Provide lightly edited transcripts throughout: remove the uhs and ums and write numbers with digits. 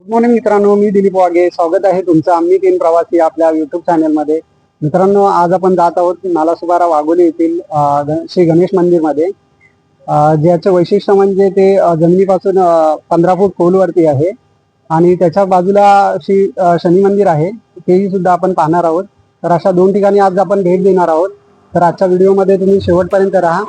Good morning मित्रांनो, मी दिलीप वाघे. स्वागत आहे तुमचं आम्ही तीन प्रवासी आपल्या युट्यूब चॅनलमध्ये. मित्रांनो, आज आपण जात आहोत नालासोपारा वाघोली येथील श्री गणेश मंदिरमध्ये. ज्याचं वैशिष्ट्य म्हणजे ते जमिनीपासून 15 फूट खोलवरती आहे आणि त्याच्या बाजूला श्री शनी मंदिर आहे, तेही सुद्धा आपण पाहणार आहोत. तर अशा 2 ठिकाणी आज आपण भेट देणार आहोत. तर आजच्या व्हिडिओमध्ये तुम्ही शेवटपर्यंत राहा.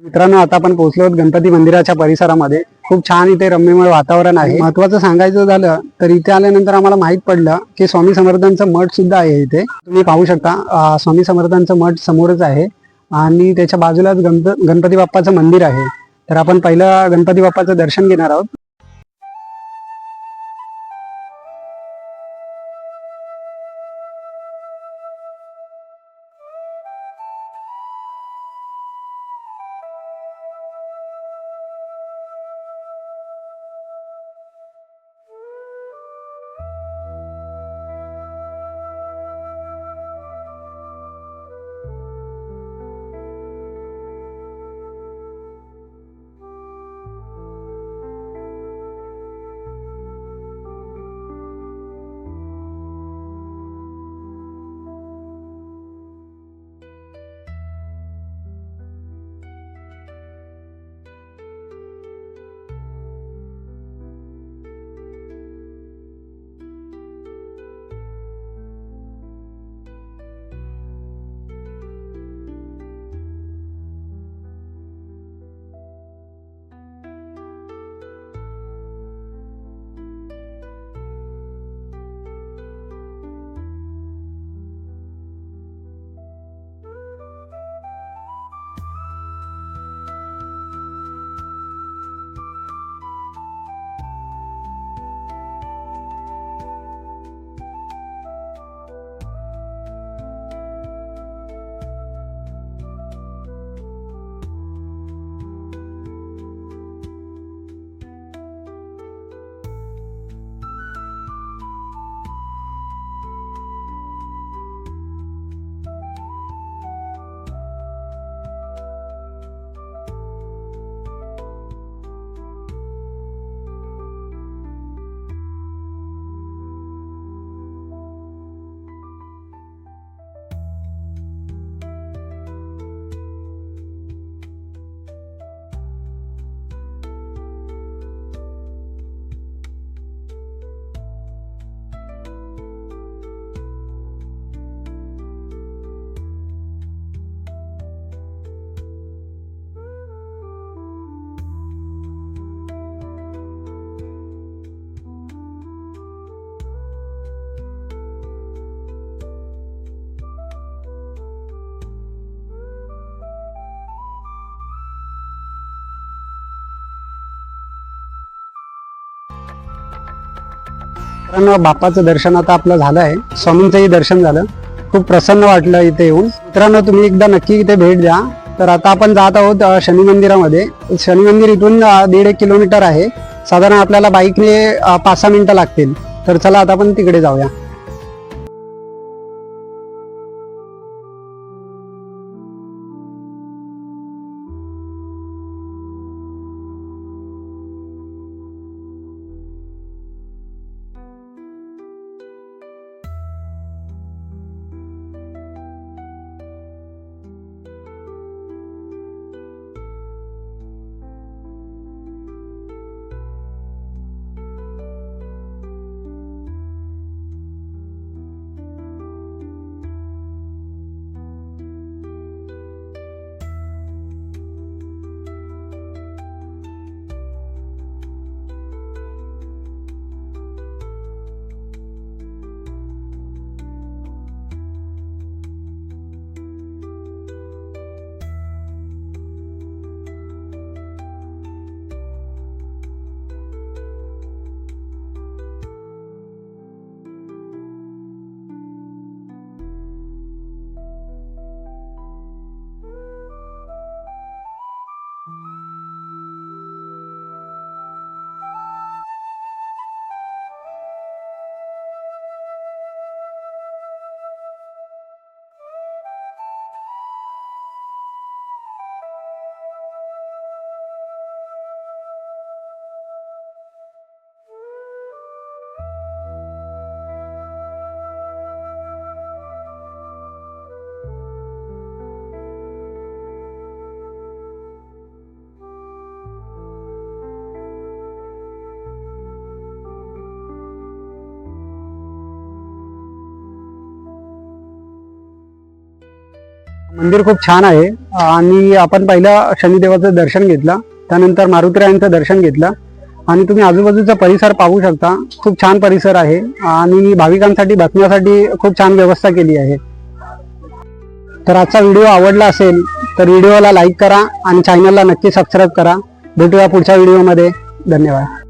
मित्रांनो, आता आपण पोहोचलो आहोत गणपती मंदिराच्या परिसरामध्ये. खूप छान इथे रम्यमय वातावरण आहे. महत्वाचं सांगायचं झालं तर इथे आल्यानंतर आम्हाला माहित पडलं की स्वामी समर्थांचं मठ सुद्धा आहे इथे. तुम्ही पाहू शकता, स्वामी समर्थांचं मठ समोरच आहे आणि त्याच्या बाजूलाच गणपती बाप्पाचं मंदिर आहे. तर आपण पहिलं गणपती बाप्पाचं दर्शन घेणार आहोत. मित्रांनो, बाप्पाचं दर्शन आता आपलं झालं आहे. स्वामींचंही दर्शन झालं. खूप प्रसन्न वाटलं इथे येऊन. मित्रांनो, तुम्ही एकदा नक्की इथे भेट द्या. तर आता आपण जात आहोत शनी मंदिरामध्ये. शनी मंदिर इथून 1.5 किलोमीटर आहे. साधारण आपल्याला बाईकने 5-6 मिनिटं लागतील. तर चला आता आपण तिकडे जाऊया. मंदिर खूप छान आहे आणि आपण पहिलं शनिदेवाचं दर्शन घेतलं, त्यानंतर मारुतीरायांचं दर्शन घेतलं आणि तुम्ही आजूबाजूचा परिसर पाहू शकता. खूप छान परिसर आहे आणि भाविकांसाठी बसण्यासाठी खूप छान व्यवस्था केली आहे. तर आजचा व्हिडिओ आवडला असेल तर व्हिडिओला लाईक करा आणि चॅनलला नक्की सबस्क्राईब करा. भेटूया पुढच्या व्हिडिओमध्ये. धन्यवाद.